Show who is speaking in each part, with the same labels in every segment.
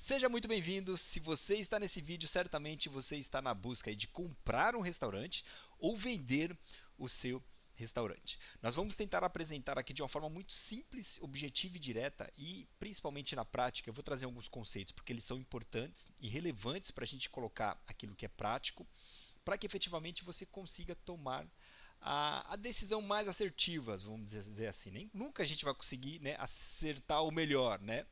Speaker 1: Seja muito bem-vindo. Se você está nesse vídeo, certamente você está na busca aí de comprar um restaurante ou vender o seu restaurante. Nós vamos tentar apresentar aqui de uma forma muito simples, objetiva e direta e principalmente na prática. Eu vou trazer alguns conceitos porque eles são importantes e relevantes para a gente colocar aquilo que é prático, para que efetivamente você consiga tomar a decisão mais assertiva, vamos dizer assim. Nunca a gente vai conseguir, né, acertar o melhor. Né?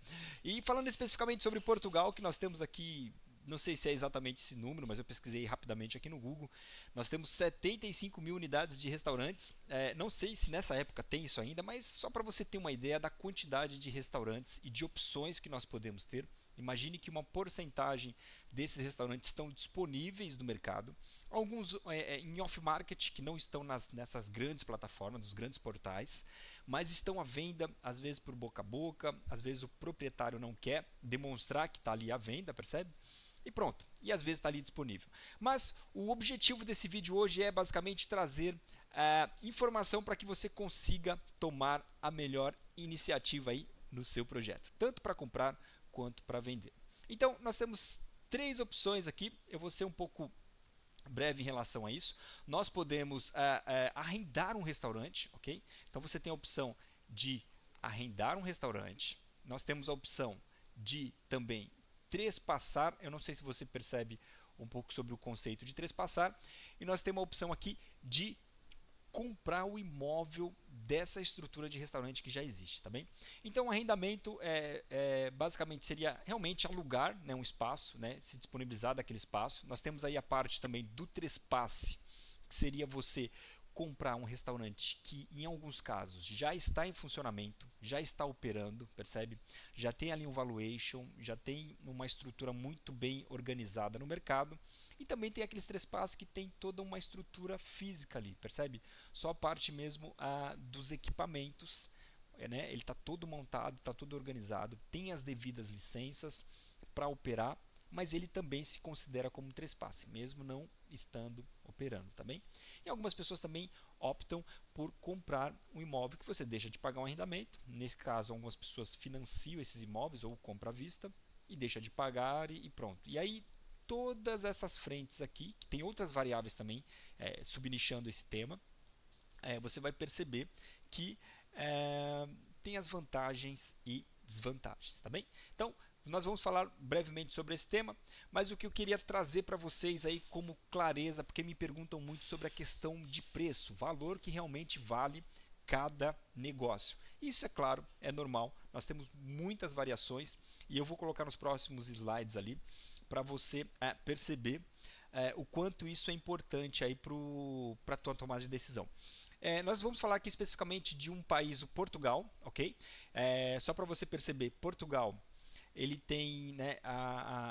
Speaker 1: E falando especificamente sobre Portugal, que nós temos aqui, não sei se é exatamente esse número, mas eu pesquisei rapidamente aqui no Google. Nós temos 75 mil unidades de restaurantes. Não sei se nessa época tem isso ainda, mas só para você ter uma ideia da quantidade de restaurantes e de opções que nós podemos ter. Imagine que uma porcentagem desses restaurantes estão disponíveis no mercado, alguns em off-market, que não estão nessas grandes plataformas, nos grandes portais, mas estão à venda, às vezes por boca a boca, às vezes o proprietário não quer demonstrar que está ali à venda, percebe? E pronto, e às vezes está ali disponível. Mas o objetivo desse vídeo hoje é basicamente trazer informação para que você consiga tomar a melhor iniciativa aí no seu projeto, tanto para comprar quanto para vender. Então, nós temos três opções aqui. Eu vou ser um pouco breve em relação a isso. Nós podemos arrendar um restaurante, ok? Então você tem a opção de arrendar um restaurante. Nós temos a opção de também trespassar. Eu não sei se você percebe um pouco sobre o conceito de trespassar. E nós temos a opção aqui de comprar o imóvel dessa estrutura de restaurante que já existe, tá bem? Então, o arrendamento basicamente seria realmente alugar, né, um espaço, né, se disponibilizar daquele espaço. Nós temos aí a parte também do trespasse, que seria você comprar um restaurante que em alguns casos já está em funcionamento, já está operando, percebe? Já tem ali um valuation, já tem uma estrutura muito bem organizada no mercado e também tem aqueles trespassos que tem toda uma estrutura física ali, percebe? Só a parte mesmo dos equipamentos, né? Ele está todo montado, está todo organizado, tem as devidas licenças para operar, mas ele também se considera como um trespasse, mesmo não estando operando, tá bem? E algumas pessoas também optam por comprar um imóvel que você deixa de pagar um arrendamento. Nesse caso, algumas pessoas financiam esses imóveis ou compra à vista e deixa de pagar e pronto. E aí todas essas frentes aqui, que tem outras variáveis também subnichando esse tema, você vai perceber que tem as vantagens e desvantagens, tá bem? Então, nós vamos falar brevemente sobre esse tema, mas o que eu queria trazer para vocês aí como clareza, porque me perguntam muito sobre a questão de preço, valor que realmente vale cada negócio. Isso é claro, é normal, nós temos muitas variações e eu vou colocar nos próximos slides ali para você perceber o quanto isso é importante aí para a tua tomada de decisão. Nós vamos falar aqui especificamente de um país, o Portugal, ok? Só para você perceber, Portugal ele tem, né,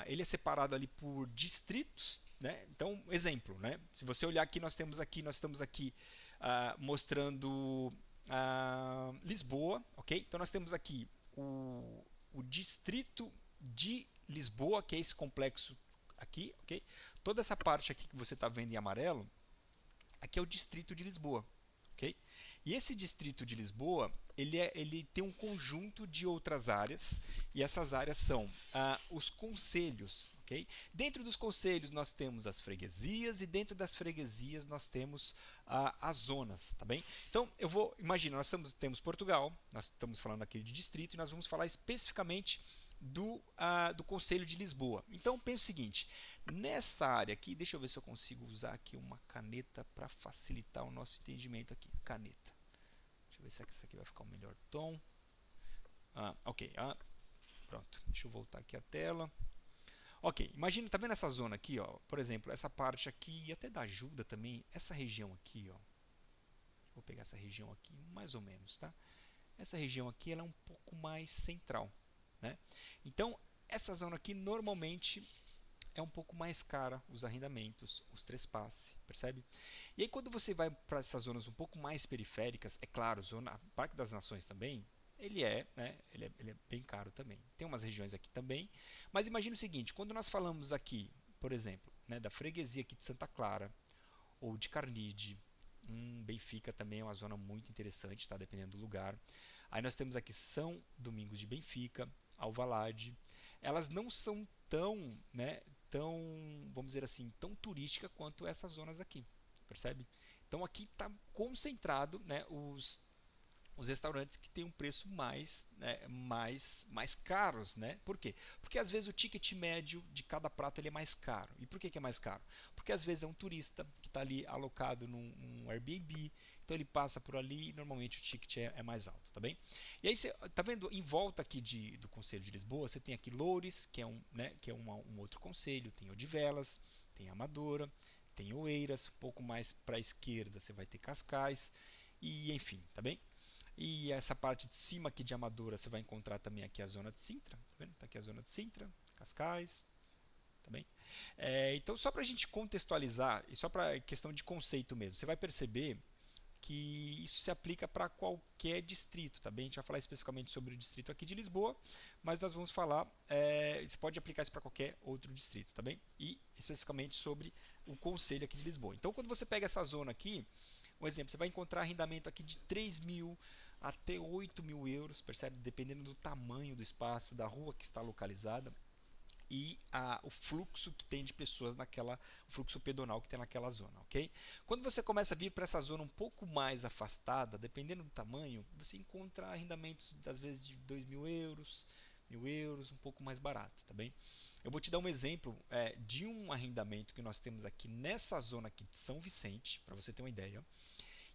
Speaker 1: ele é separado ali por distritos, né? Então, exemplo, né? Se você olhar aqui, nós estamos aqui mostrando Lisboa, ok? Então nós temos aqui o distrito de Lisboa, que é esse complexo aqui, ok? Toda essa parte aqui que você está vendo em amarelo, aqui é o distrito de Lisboa, ok? E esse distrito de Lisboa, ele tem um conjunto de outras áreas, e essas áreas são os concelhos, ok? Dentro dos concelhos nós temos as freguesias, e dentro das freguesias nós temos as zonas, tá bem? Então, imagina, temos Portugal, nós estamos falando aqui de distrito, e nós vamos falar especificamente do Conselho de Lisboa. Então pense o seguinte, nessa área aqui, deixa eu ver se eu consigo usar aqui uma caneta para facilitar o nosso entendimento aqui. Caneta. Deixa eu ver se isso aqui vai ficar um melhor tom. Ok. Pronto. Deixa eu voltar aqui a tela. Ok, imagina, tá vendo essa zona aqui, ó? Por exemplo, essa parte aqui, e até dá ajuda também, essa região aqui, ó. Vou pegar essa região aqui, mais ou menos, tá? Essa região aqui ela é um pouco mais central, né? Então, essa zona aqui normalmente é um pouco mais cara, os arrendamentos, os trespasse, percebe? E aí quando você vai para essas zonas um pouco mais periféricas, é claro, zona Parque das Nações também, ele é bem caro também. Tem umas regiões aqui também, mas imagine o seguinte, quando nós falamos aqui, por exemplo, né, da freguesia aqui de Santa Clara ou de Carnide, Benfica também é uma zona muito interessante, tá? Dependendo do lugar. Aí nós temos aqui São Domingos de Benfica, Alvalade, elas não são tão, né, tão, vamos dizer assim, tão turística quanto essas zonas aqui, percebe? Então aqui está concentrado, né, os restaurantes que têm um preço mais, né, mais caros, né? Por quê? Porque às vezes o ticket médio de cada prato ele é mais caro. E por que é mais caro? Porque às vezes é um turista que está ali alocado num Airbnb, então ele passa por ali e normalmente o ticket é mais alto, tá bem? E aí você tá vendo em volta aqui do Conselho de Lisboa, você tem aqui Loures, que é um outro conselho, tem Odivelas, tem Amadora, tem Oeiras, um pouco mais para a esquerda você vai ter Cascais e enfim, tá bem? E essa parte de cima aqui de Amadora você vai encontrar também aqui a zona de Sintra, tá vendo? Tá aqui a zona de Sintra, Cascais, tá bem? Então só para a gente contextualizar e só para questão de conceito mesmo, você vai perceber que isso se aplica para qualquer distrito, tá bem? A gente vai falar especificamente sobre o distrito aqui de Lisboa, mas nós vamos falar, você pode aplicar isso para qualquer outro distrito, tá bem? E especificamente sobre o concelho aqui de Lisboa. Então quando você pega essa zona aqui, um exemplo, você vai encontrar arrendamento aqui de 3.000 até 8.000 euros, percebe? Dependendo do tamanho do espaço, da rua que está localizada e o fluxo que tem de pessoas o fluxo pedonal que tem naquela zona, ok? Quando você começa a vir para essa zona um pouco mais afastada, dependendo do tamanho, você encontra arrendamentos às vezes de 2.000 euros, 1.000 euros, um pouco mais barato, tá bem? Eu vou te dar um exemplo de um arrendamento que nós temos aqui nessa zona aqui de São Vicente, para você ter uma ideia.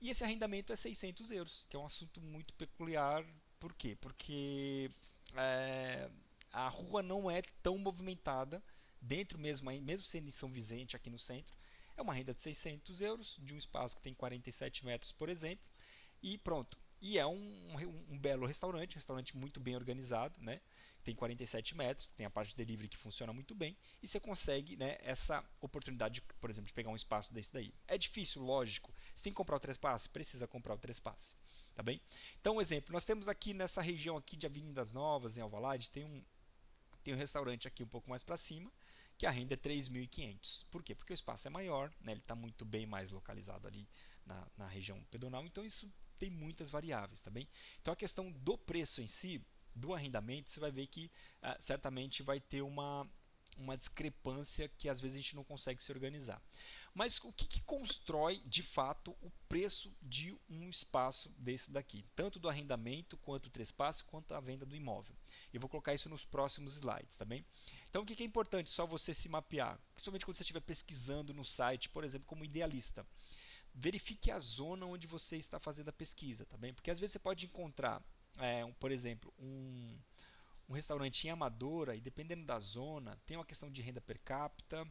Speaker 1: E esse arrendamento é 600 euros, que é um assunto muito peculiar. Por quê? Porque é, a rua não é tão movimentada, dentro mesmo sendo em São Vicente, aqui no centro. É uma renda de 600 euros, de um espaço que tem 47 metros, por exemplo, e pronto. E é um belo restaurante, um restaurante muito bem organizado, né? Tem 47 metros, tem a parte de delivery que funciona muito bem, e você consegue, né, essa oportunidade, por exemplo, de pegar um espaço desse daí. É difícil, lógico. Você tem que comprar o trespasse? Precisa comprar o trespasse, tá bem? Então, um exemplo, nós temos aqui nessa região aqui de Avenidas Novas, em Alvalade, tem um restaurante aqui um pouco mais para cima, que a renda é 3.500. Por quê? Porque o espaço é maior, né? Ele está muito bem mais localizado ali na região pedonal, então isso tem muitas variáveis, tá bem? Então a questão do preço em si, do arrendamento, você vai ver que certamente vai ter uma discrepância que às vezes a gente não consegue se organizar. Mas o que constrói de fato o preço de um espaço desse daqui? Tanto do arrendamento, quanto do trespasse, quanto a venda do imóvel. Eu vou colocar isso nos próximos slides, tá bem? Então o que é importante? Só você se mapear, principalmente quando você estiver pesquisando no site, por exemplo, como idealista. Verifique a zona onde você está fazendo a pesquisa, tá bem? Porque às vezes você pode encontrar, por exemplo, um restaurante em Amadora e dependendo da zona, tem uma questão de renda per capita.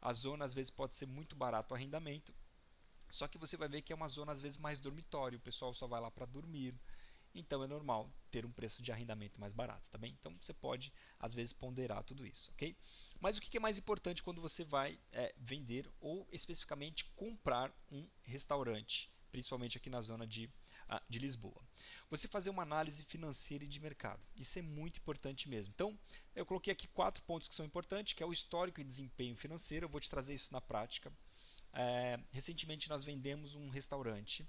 Speaker 1: A zona às vezes pode ser muito barato o arrendamento, só que você vai ver que é uma zona às vezes mais dormitório, o pessoal só vai lá para dormir. Então é normal ter um preço de arrendamento mais barato, tá bem? Então você pode às vezes ponderar tudo isso, ok? Mas o que é mais importante quando você vai vender ou especificamente comprar um restaurante, principalmente aqui na zona de Lisboa? Você fazer uma análise financeira e de mercado. Isso é muito importante mesmo. Então eu coloquei aqui 4 pontos que são importantes, que é o histórico e desempenho financeiro. Eu vou te trazer isso na prática. Recentemente nós vendemos um restaurante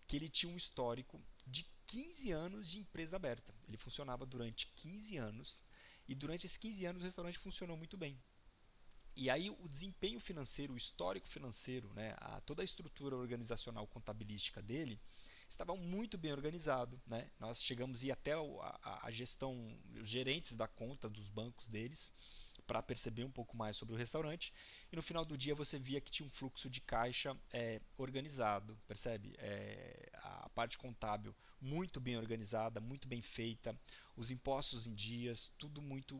Speaker 1: que ele tinha um histórico de 15 anos de empresa aberta. Ele funcionava durante 15 anos e durante esses 15 anos o restaurante funcionou muito bem. E aí o desempenho financeiro, o histórico financeiro, né, toda a estrutura organizacional contabilística dele estava muito bem organizado, né? Nós chegamos a ir até a gestão, os gerentes da conta dos bancos deles para perceber um pouco mais sobre o restaurante e no final do dia você via que tinha um fluxo de caixa organizado, percebe? A parte contábil muito bem organizada, muito bem feita, os impostos em dias, tudo muito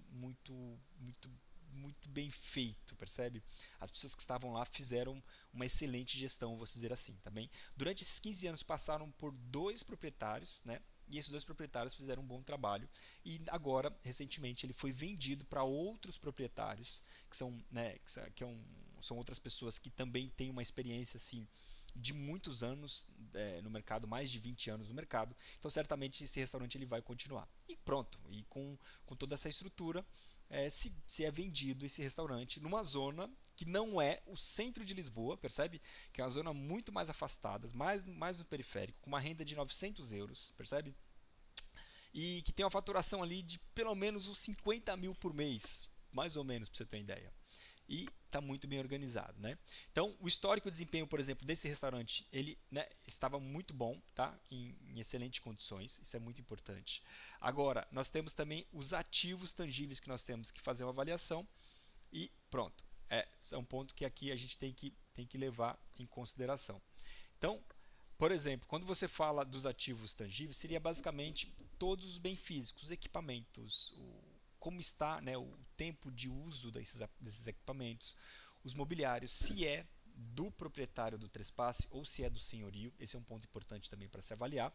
Speaker 1: bem feito, percebe? As pessoas que estavam lá fizeram uma excelente gestão, vou dizer assim, tá bem? Durante esses 15 anos passaram por 2 proprietários, né? E esses 2 proprietários fizeram um bom trabalho e agora, recentemente, ele foi vendido para outros proprietários, que são, né, são outras pessoas que também têm uma experiência assim de muitos anos no mercado, mais de 20 anos no mercado, então certamente esse restaurante ele vai continuar. E pronto, e com toda essa estrutura, se é vendido esse restaurante numa zona que não é o centro de Lisboa, percebe? Que é uma zona muito mais afastada, mais no periférico, com uma renda de 900 euros, percebe? e que tem uma faturação ali de pelo menos uns 50 mil por mês, mais ou menos, para você ter uma ideia. E está muito bem organizado, né? Então, o histórico de desempenho, por exemplo, desse restaurante, ele, né, estava muito bom, tá? Em excelentes condições, isso é muito importante. Agora, nós temos também os ativos tangíveis que nós temos que fazer uma avaliação e pronto. É um ponto que aqui a gente tem que levar em consideração. Então, por exemplo, quando você fala dos ativos tangíveis, seria basicamente todos os bens físicos, os equipamentos, como está, né, o tempo de uso desses equipamentos, os mobiliários, se é do proprietário do trespasse ou se é do senhorio. Esse é um ponto importante também para se avaliar.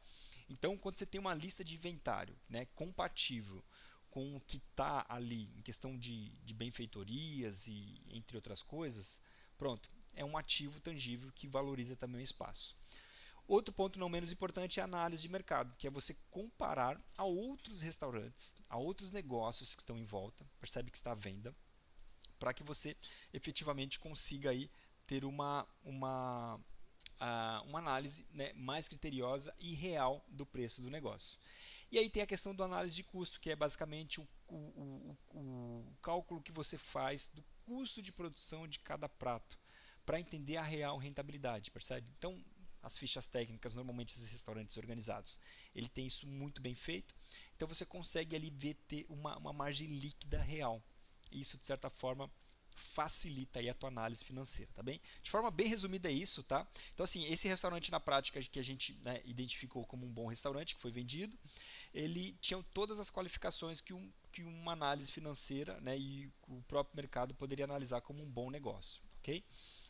Speaker 1: Então, quando você tem uma lista de inventário, né, compatível com o que está ali em questão de benfeitorias e entre outras coisas, pronto, é um ativo tangível que valoriza também o espaço. Outro ponto não menos importante é a análise de mercado, que é você comparar a outros restaurantes, a outros negócios que estão em volta, percebe que está à venda, para que você efetivamente consiga aí ter uma análise, né, mais criteriosa e real do preço do negócio. E aí tem a questão da análise de custo, que é basicamente o cálculo que você faz do custo de produção de cada prato, para entender a real rentabilidade, percebe? Então, as fichas técnicas, normalmente esses restaurantes organizados, ele tem isso muito bem feito, então você consegue ali ver ter uma margem líquida real. Isso, de certa forma, facilita aí a tua análise financeira, tá bem? De forma bem resumida é isso, tá? Então assim, esse restaurante na prática que a gente, né, identificou como um bom restaurante, que foi vendido, ele tinha todas as qualificações que uma análise financeira, né, e o próprio mercado poderia analisar como um bom negócio, ok?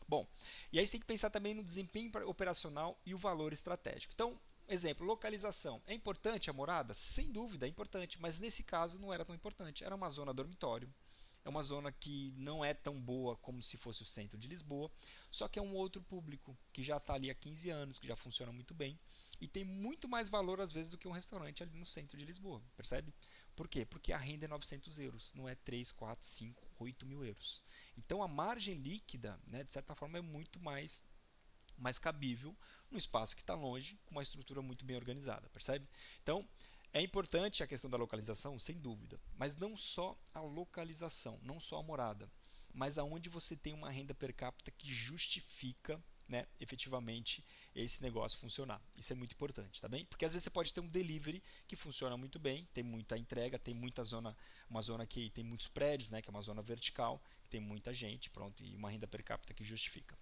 Speaker 1: Bom, e aí você tem que pensar também no desempenho operacional e o valor estratégico. Então, exemplo, localização. É importante a morada? Sem dúvida, é importante, mas nesse caso não era tão importante. Era uma zona dormitório, é uma zona que não é tão boa como se fosse o centro de Lisboa, só que é um outro público que já está ali há 15 anos, que já funciona muito bem e tem muito mais valor às vezes do que um restaurante ali no centro de Lisboa, percebe? Por quê? Porque a renda é 900 euros, não é 3, 4, 5, 8 mil euros. Então a margem líquida, né, de certa forma, é muito mais cabível num espaço que está longe, com uma estrutura muito bem organizada, percebe? Então, é importante a questão da localização, sem dúvida, mas não só a localização, não só a morada, mas aonde você tem uma renda per capita que justifica, né, efetivamente esse negócio funcionar. Isso é muito importante, tá bem? Porque às vezes você pode ter um delivery que funciona muito bem, tem muita entrega, tem muita zona, uma zona que tem muitos prédios, né, que é uma zona vertical, que tem muita gente, pronto, e uma renda per capita que justifica.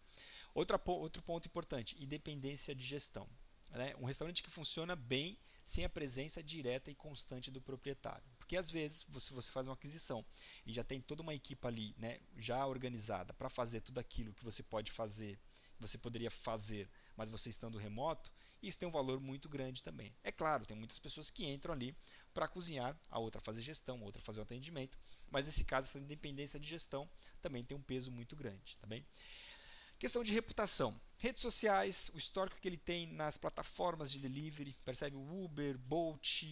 Speaker 1: Outro ponto importante, independência de gestão, né? Um restaurante que funciona bem sem a presença direta e constante do proprietário. Porque às vezes você faz uma aquisição e já tem toda uma equipe ali, né, já organizada para fazer tudo aquilo que você pode fazer, você poderia fazer, mas você estando remoto, isso tem um valor muito grande também. É claro, tem muitas pessoas que entram ali para cozinhar, a outra fazer gestão, a outra fazer o atendimento, mas nesse caso essa independência de gestão também tem um peso muito grande, tá bem? Questão de reputação. Redes sociais, o histórico que ele tem nas plataformas de delivery, percebe? O Uber, Bolt,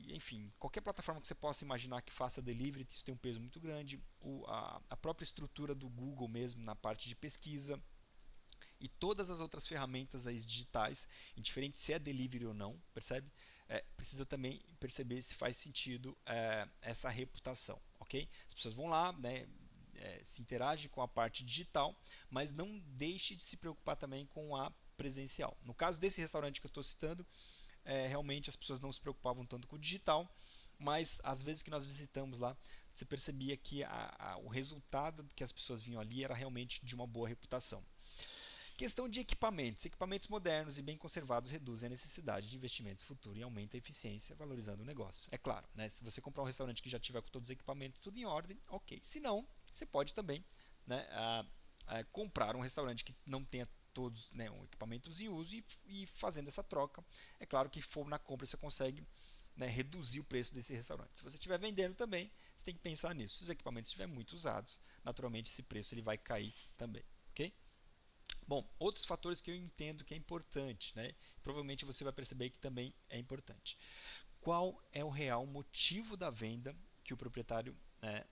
Speaker 1: enfim, qualquer plataforma que você possa imaginar que faça delivery, isso tem um peso muito grande. A própria estrutura do Google mesmo na parte de pesquisa e todas as outras ferramentas aí digitais, indiferente se é delivery ou não, percebe? Precisa também perceber se faz sentido essa reputação, ok? As pessoas vão lá, né? Se interage com a parte digital, mas não deixe de se preocupar também com a presencial. No caso desse restaurante que eu estou citando, realmente as pessoas não se preocupavam tanto com o digital, mas às vezes que nós visitamos lá, você percebia que o resultado que as pessoas vinham ali era realmente de uma boa reputação. Questão de equipamentos. Equipamentos modernos e bem conservados reduzem a necessidade de investimentos futuros e aumentam a eficiência, valorizando o negócio. É claro, né? Se você comprar um restaurante que já tiver com todos os equipamentos tudo em ordem, ok. Se não, você pode também, né, comprar um restaurante que não tenha todos, né, equipamentos em uso e fazendo essa troca. É claro que for na compra você consegue, né, reduzir o preço desse restaurante. Se você estiver vendendo também, você tem que pensar nisso. Se os equipamentos estiverem muito usados, naturalmente esse preço ele vai cair também, ok? Bom, outros fatores que eu entendo que é importante, né? Provavelmente você vai perceber que também é importante. Qual é o real motivo da venda que o proprietário, né,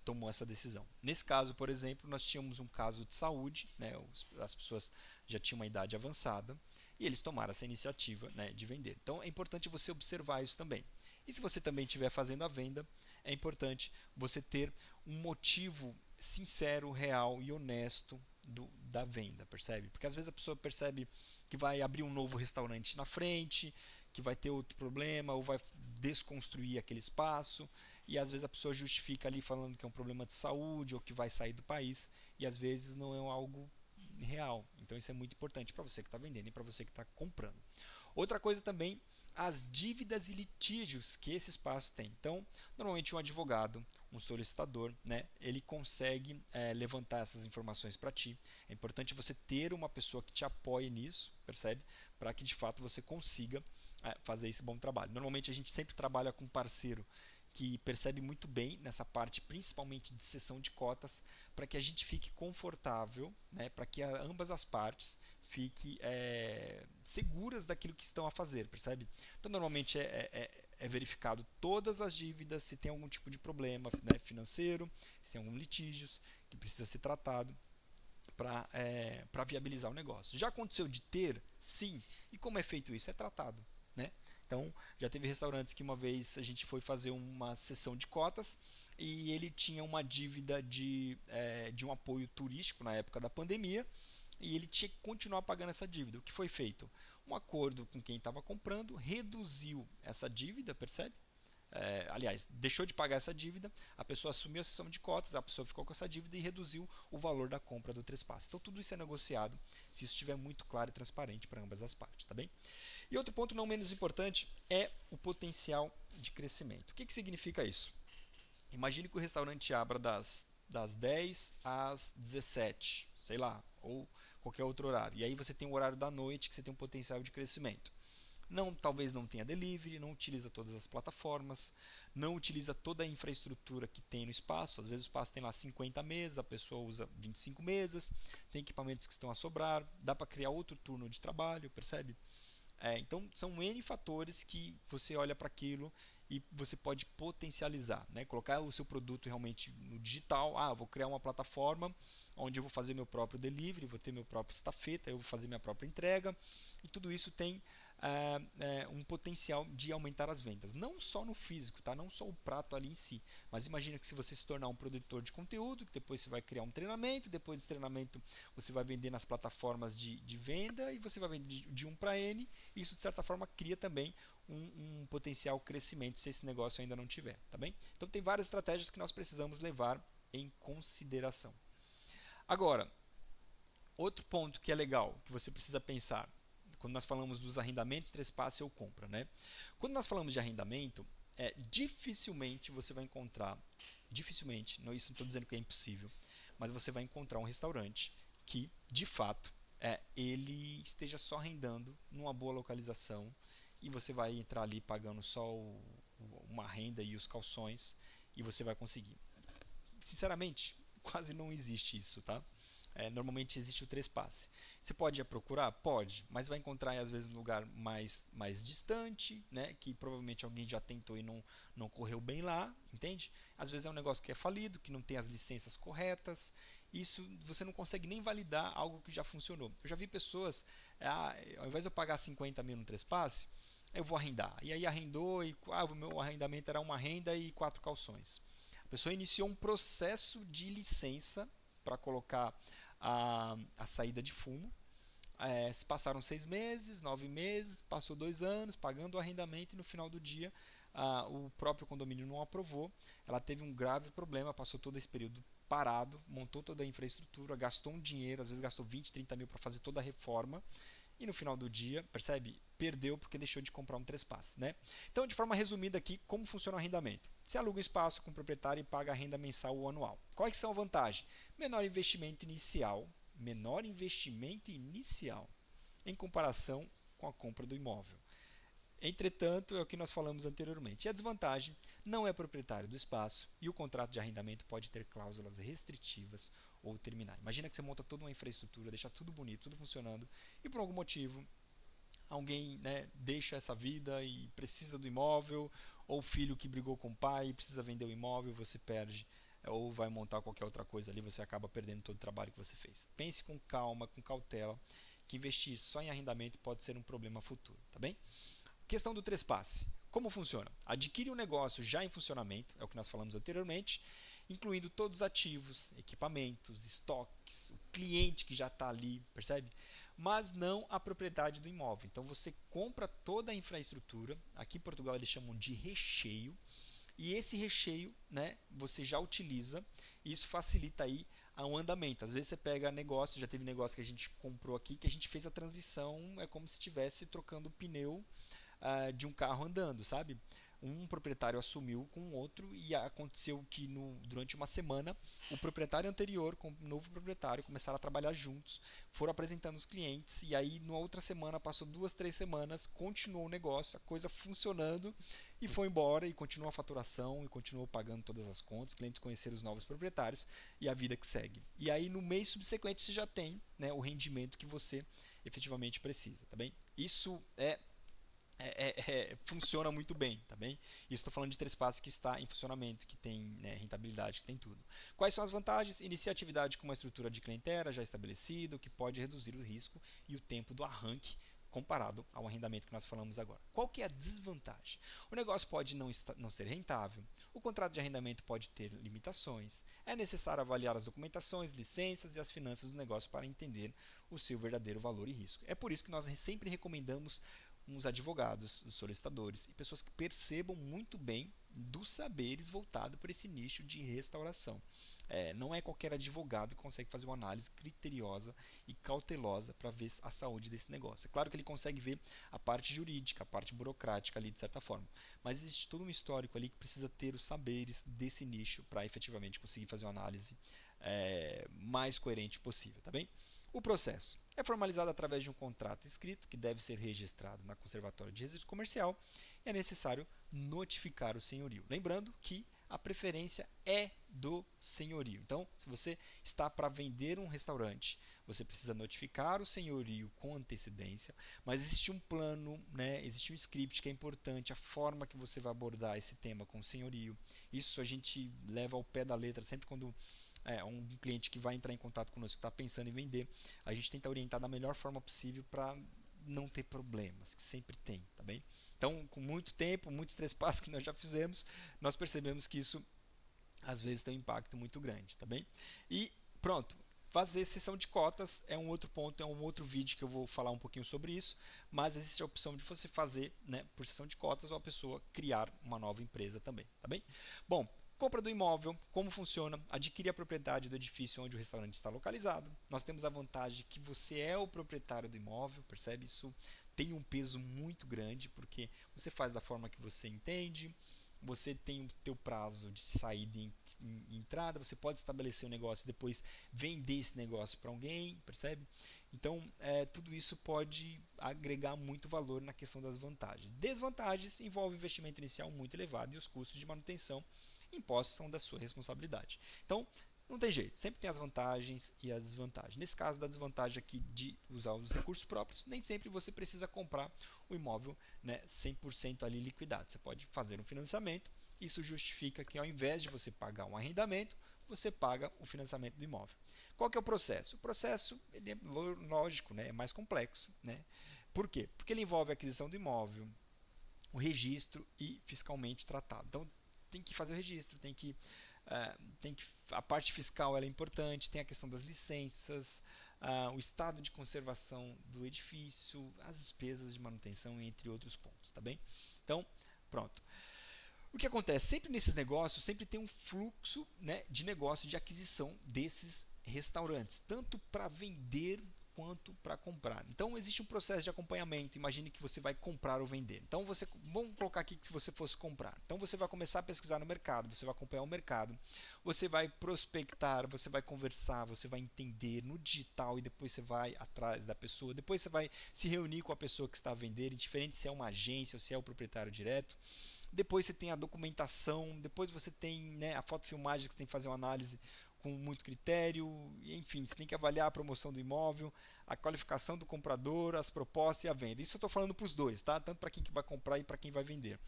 Speaker 1: tomou essa decisão. Nesse caso, por exemplo, nós tínhamos um caso de saúde, né, as pessoas já tinham uma idade avançada e eles tomaram essa iniciativa, né, de vender. Então é importante você observar isso também. E se você também estiver fazendo a venda, é importante você ter um motivo sincero, real e honesto da venda, percebe? Porque às vezes a pessoa percebe que vai abrir um novo restaurante na frente, que vai ter outro problema ou vai desconstruir aquele espaço, e às vezes a pessoa justifica ali falando que é um problema de saúde ou que vai sair do país, e às vezes não é algo real. Então isso é muito importante para você que está vendendo e para você que está comprando. Outra coisa também, as dívidas e litígios que esse espaço tem. Então, normalmente um advogado, um solicitador, né, ele consegue levantar essas informações para ti. É importante você ter uma pessoa que te apoie nisso, percebe? Para que de fato você consiga fazer esse bom trabalho. Normalmente a gente sempre trabalha com um parceiro que percebe muito bem nessa parte, principalmente de cessão de cotas, para que a gente fique confortável, né, para que ambas as partes fiquem seguras daquilo que estão a fazer, percebe? Então, normalmente é verificado todas as dívidas, se tem algum tipo de problema, né, financeiro, se tem algum litígio que precisa ser tratado para viabilizar o negócio. Já aconteceu de ter? Sim. E como é feito isso? É tratado, né? Então, já teve restaurantes que uma vez a gente foi fazer uma sessão de cotas e ele tinha uma dívida de um apoio turístico na época da pandemia e ele tinha que continuar pagando essa dívida. O que foi feito? Um acordo com quem estava comprando, reduziu essa dívida, percebe? Aliás, deixou de pagar essa dívida, a pessoa assumiu a sessão de cotas, a pessoa ficou com essa dívida e reduziu o valor da compra do trespasse. Então, tudo isso é negociado se isso estiver muito claro e transparente para ambas as partes, tá bem? E outro ponto não menos importante é o potencial de crescimento. O que significa isso? Imagine que o restaurante abra das 10 às 17, sei lá, ou qualquer outro horário. E aí você tem o horário da noite que você tem um potencial de crescimento. Talvez não tenha delivery, não utiliza todas as plataformas, não utiliza toda a infraestrutura que tem no espaço. Às vezes o espaço tem lá 50 mesas, a pessoa usa 25 mesas, tem equipamentos que estão a sobrar, dá para criar outro turno de trabalho, percebe? Então são N fatores que você olha para aquilo e você pode potencializar, né? Colocar o seu produto realmente no digital. Vou criar uma plataforma onde eu vou fazer meu próprio delivery, vou ter meu próprio estafeta, eu vou fazer minha própria entrega, e tudo isso tem um potencial de aumentar as vendas, não só no físico, tá? Não só o prato ali em si, mas imagina que se você se tornar um produtor de conteúdo, que depois você vai criar um treinamento, depois desse treinamento você vai vender nas plataformas de venda e você vai vender de 1 para N, e isso de certa forma cria também um potencial crescimento se esse negócio ainda não tiver, tá bem? Então tem várias estratégias que nós precisamos levar em consideração. Agora, outro ponto que é legal, que você precisa pensar, quando nós falamos dos arrendamentos, trespasse ou compra, né? Quando nós falamos de arrendamento, dificilmente você vai encontrar, dificilmente, não, isso não estou dizendo que é impossível, mas você vai encontrar um restaurante que, de fato, ele esteja só arrendando numa boa localização e você vai entrar ali pagando só uma renda e os calções e você vai conseguir. Sinceramente, quase não existe isso, tá? Normalmente existe o trespasse. Você pode ir a procurar? Pode, mas vai encontrar às vezes um lugar mais distante, né? Que provavelmente alguém já tentou e não correu bem lá, entende? Às vezes é um negócio que é falido, que não tem as licenças corretas. Isso você não consegue nem validar algo que já funcionou. Eu já vi pessoas, ao invés de eu pagar 50 mil no trespasse, eu vou arrendar. E aí arrendou e o meu arrendamento era uma renda e 4 calções. A pessoa iniciou um processo de licença para colocar a saída de fumo. Se passaram 6 meses, 9 meses, passou 2 anos pagando o arrendamento e no final do dia o próprio condomínio não aprovou. Ela teve um grave problema, passou todo esse período parado, montou toda a infraestrutura, gastou um dinheiro, às vezes gastou 20, 30 mil para fazer toda a reforma e no final do dia, percebe? Perdeu porque deixou de comprar um trespasse, né? Então, de forma resumida aqui, como funciona o arrendamento? Você aluga um espaço com o proprietário e paga a renda mensal ou anual. Quais são as vantagens? Menor investimento inicial em comparação com a compra do imóvel. Entretanto, é o que nós falamos anteriormente. E a desvantagem não é proprietário do espaço e o contrato de arrendamento pode ter cláusulas restritivas ou terminar. Imagina que você monta toda uma infraestrutura, deixa tudo bonito, tudo funcionando e por algum motivo alguém, né, deixa essa vida e precisa do imóvel, ou o filho que brigou com o pai precisa vender o imóvel, você perde ou vai montar qualquer outra coisa ali, você acaba perdendo todo o trabalho que você fez. Pense com calma, com cautela, que investir só em arrendamento pode ser um problema futuro, tá bem? Questão do trespasse. Como funciona? Adquire um negócio já em funcionamento, é o que nós falamos anteriormente, incluindo todos os ativos, equipamentos, estoques, o cliente que já está ali, percebe? Mas não a propriedade do imóvel. Então você compra toda a infraestrutura, aqui em Portugal eles chamam de recheio, e esse recheio, né, você já utiliza, e isso facilita aí o andamento. Às vezes você pega negócio, já teve negócio que a gente comprou aqui, que a gente fez a transição, é como se estivesse trocando o pneu de um carro andando, sabe? Um proprietário assumiu com o outro e aconteceu que durante uma semana o proprietário anterior com o novo proprietário começaram a trabalhar juntos, foram apresentando os clientes e aí na outra semana, passou 2, 3 semanas, continuou o negócio, a coisa funcionando e foi embora e continuou a faturação e continuou pagando todas as contas, os clientes conheceram os novos proprietários e a vida que segue. E aí no mês subsequente você já tem, né, o rendimento que você efetivamente precisa, tá bem? Isso funciona muito bem, tá bem? Isso estou falando de trespasse que está em funcionamento, que tem, né, rentabilidade, que tem tudo. Quais são as vantagens? Inicia a atividade com uma estrutura de clientela já estabelecida, o que pode reduzir o risco e o tempo do arranque comparado ao arrendamento que nós falamos agora. Qual que é a desvantagem? O negócio pode não ser rentável, o contrato de arrendamento pode ter limitações, é necessário avaliar as documentações, licenças e as finanças do negócio para entender o seu verdadeiro valor e risco. É por isso que nós sempre recomendamos uns advogados, os solicitadores e pessoas que percebam muito bem dos saberes voltado para esse nicho de restauração. Não é qualquer advogado que consegue fazer uma análise criteriosa e cautelosa para ver a saúde desse negócio. É claro que ele consegue ver a parte jurídica, a parte burocrática ali de certa forma, mas existe todo um histórico ali que precisa ter os saberes desse nicho para efetivamente conseguir fazer uma análise mais coerente possível, tá bem? O processo é formalizado através de um contrato escrito que deve ser registrado na Conservatória de Registro Comercial e é necessário notificar o senhorio. Lembrando que a preferência é do senhorio. Então, se você está para vender um restaurante, você precisa notificar o senhorio com antecedência, mas existe um plano, né, existe um script que é importante, a forma que você vai abordar esse tema com o senhorio. Isso a gente leva ao pé da letra sempre quando um cliente que vai entrar em contato conosco, que está pensando em vender, a gente tenta orientar da melhor forma possível para não ter problemas, que sempre tem, tá bem? Então, com muito tempo, muitos trespassos que nós já fizemos, nós percebemos que isso às vezes tem um impacto muito grande, tá bem? E pronto, fazer cessão de cotas é um outro ponto, é um outro vídeo que eu vou falar um pouquinho sobre isso, mas existe a opção de você fazer, né, por cessão de cotas ou a pessoa criar uma nova empresa também, tá bem? Bom, compra do imóvel, como funciona? Adquirir a propriedade do edifício onde o restaurante está localizado. Nós temos a vantagem que você é o proprietário do imóvel, percebe? Isso tem um peso muito grande, porque você faz da forma que você entende, você tem o teu prazo de saída e entrada, você pode estabelecer um negócio e depois vender esse negócio para alguém, percebe? Então, tudo isso pode agregar muito valor na questão das vantagens. Desvantagens envolve investimento inicial muito elevado e os custos de manutenção impostos são da sua responsabilidade. Então, não tem jeito, sempre tem as vantagens e as desvantagens. Nesse caso da desvantagem aqui de usar os recursos próprios, nem sempre você precisa comprar o imóvel, né, 100% ali liquidado. Você pode fazer um financiamento, isso justifica que ao invés de você pagar um arrendamento, você paga o financiamento do imóvel. Qual que é o processo? O processo ele é lógico, né, é mais complexo. Né? Por quê? Porque ele envolve a aquisição do imóvel, o registro e fiscalmente tratado. Então, tem que fazer o registro, a parte fiscal ela é importante, tem a questão das licenças, o estado de conservação do edifício, as despesas de manutenção, entre outros pontos, tá bem? Então, pronto. O que acontece? Sempre nesses negócios, sempre tem um fluxo, né, de negócio de aquisição desses restaurantes, tanto para vender quanto para comprar. Então existe um processo de acompanhamento. Imagine que você vai comprar ou vender. Então vamos colocar aqui que se você fosse comprar. Então você vai começar a pesquisar no mercado, você vai acompanhar o mercado, você vai prospectar, você vai conversar, você vai entender no digital e depois você vai atrás da pessoa. Depois você vai se reunir com a pessoa que está a vender, indiferente se é uma agência ou se é o proprietário direto. Depois você tem a documentação, depois você tem, né, a fotofilmagem que você tem que fazer uma análise com muito critério, enfim, você tem que avaliar a promoção do imóvel, a qualificação do comprador, as propostas e a venda. Isso eu estou falando para os dois, tá? Tanto para quem que vai comprar e para quem vai vender.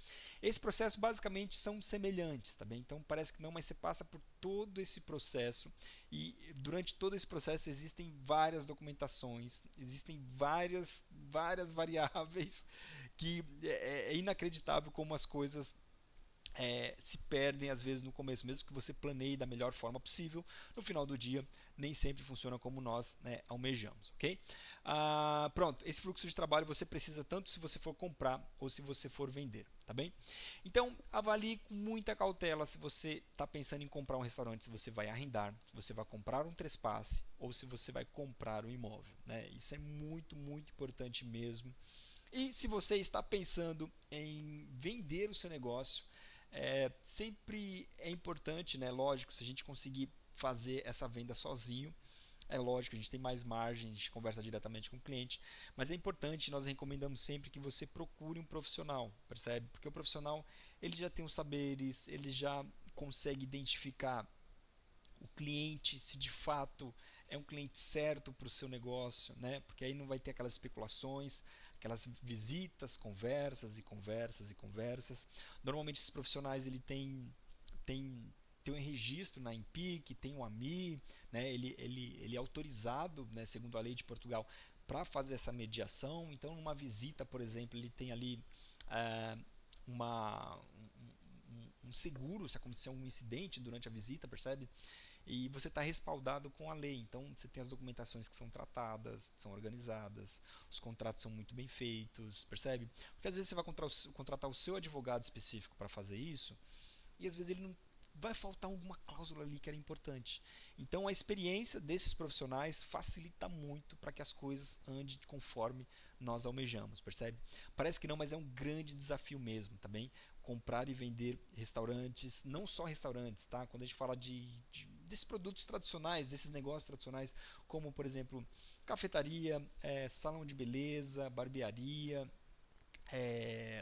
Speaker 1: Esse processo basicamente são semelhantes, tá bem? Então parece que não, mas você passa por todo esse processo e durante todo esse processo existem várias documentações, existem várias variáveis que é inacreditável como as coisas se perdem às vezes no começo, mesmo que você planeie da melhor forma possível, no final do dia nem sempre funciona como nós, né, almejamos, ok? Pronto, esse fluxo de trabalho você precisa tanto se você for comprar ou se você for vender, tá bem? Então avalie com muita cautela se você está pensando em comprar um restaurante, se você vai arrendar, se você vai comprar um trespasse ou se você vai comprar um imóvel, né? Isso é muito importante mesmo. E se você está pensando em vender o seu negócio, sempre é importante, né? Lógico, se a gente conseguir fazer essa venda sozinho, é lógico, a gente tem mais margem, a gente conversa diretamente com o cliente, mas é importante, nós recomendamos sempre que você procure um profissional, percebe? Porque o profissional, ele já tem os saberes, ele já consegue identificar o cliente, se de fato é um cliente certo para o seu negócio, né? Porque aí não vai ter aquelas especulações, aquelas visitas, conversas e conversas e conversas. Normalmente esses profissionais ele tem um registro na Empic, tem um AMI, né? Ele é autorizado, né, segundo a lei de Portugal, para fazer essa mediação. Então, numa visita, por exemplo, ele tem ali um seguro se acontecer um incidente durante a visita, percebe? E você está respaldado com a lei, então você tem as documentações que são tratadas, são organizadas, os contratos são muito bem feitos, percebe? Porque às vezes você vai contratar o seu advogado específico para fazer isso e às vezes ele não vai faltar alguma cláusula ali que era importante. Então a experiência desses profissionais facilita muito para que as coisas andem conforme nós almejamos, percebe? Parece que não, mas é um grande desafio mesmo, tá bem? Comprar e vender restaurantes, não só restaurantes, tá? Quando a gente fala desses produtos tradicionais, desses negócios tradicionais, como por exemplo cafetaria, salão de beleza, barbearia,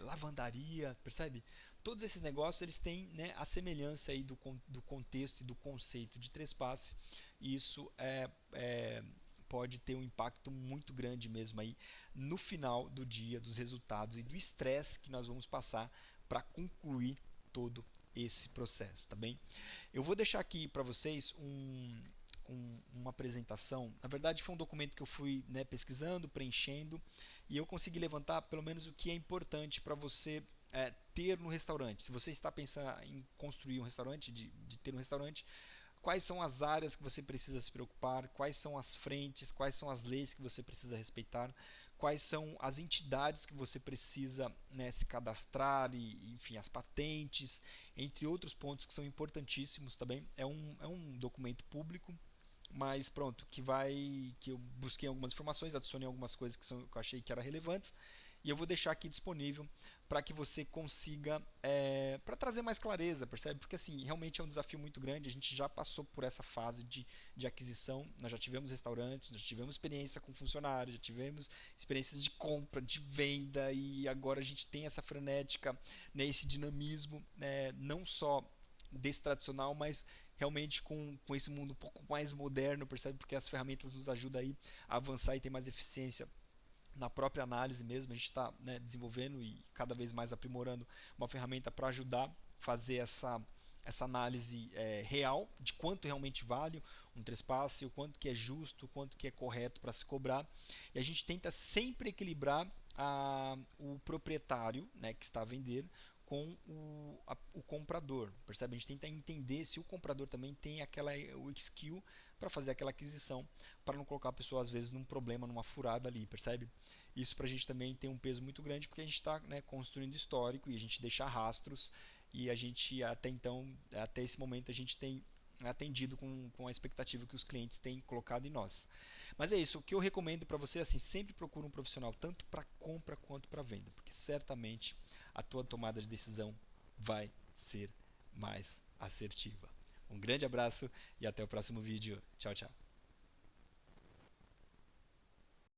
Speaker 1: lavandaria, percebe? Todos esses negócios eles têm, né, a semelhança aí do contexto e do conceito de trespasse, e isso pode ter um impacto muito grande mesmo aí no final do dia, dos resultados e do estresse que nós vamos passar para concluir todo esse processo, tá bem? Eu vou deixar aqui para vocês uma apresentação. Na verdade, foi um documento que eu fui, né, pesquisando, preenchendo, e eu consegui levantar pelo menos o que é importante para você ter no restaurante. Se você está pensando em construir um restaurante, de ter um restaurante, quais são as áreas que você precisa se preocupar, quais são as frentes, quais são as leis que você precisa respeitar, quais são as entidades que você precisa, né, se cadastrar, e enfim, as patentes, entre outros pontos que são importantíssimos também. É um documento público, mas pronto, que eu busquei algumas informações, adicionei algumas coisas que eu achei que eram relevantes, e eu vou deixar aqui disponível para que você consiga, para trazer mais clareza, percebe? Porque assim, realmente é um desafio muito grande, a gente já passou por essa fase de aquisição, nós já tivemos restaurantes, já tivemos experiência com funcionários, já tivemos experiências de compra, de venda, e agora a gente tem essa frenética, né, esse dinamismo, não só desse tradicional, mas realmente com esse mundo um pouco mais moderno, percebe? Porque as ferramentas nos ajudam aí a avançar e ter mais eficiência na própria análise mesmo. A gente está, né, desenvolvendo e cada vez mais aprimorando uma ferramenta para ajudar a fazer essa análise real de quanto realmente vale um trespasse, o quanto que é justo, o quanto que é correto para se cobrar. E a gente tenta sempre equilibrar o proprietário, né, que está a vender, com o comprador, percebe? A gente tenta entender se o comprador também tem o skill para fazer aquela aquisição, para não colocar a pessoa às vezes num problema, numa furada ali, percebe? Isso para a gente também tem um peso muito grande, porque a gente está, né, construindo histórico e a gente deixa rastros, e a gente até então, até esse momento, a gente tem atendido com a expectativa que os clientes têm colocado em nós. Mas é isso, o que eu recomendo para você é assim, sempre procure um profissional tanto para compra quanto para venda, porque certamente a tua tomada de decisão vai ser mais assertiva. Um grande abraço e até o próximo vídeo. Tchau, tchau.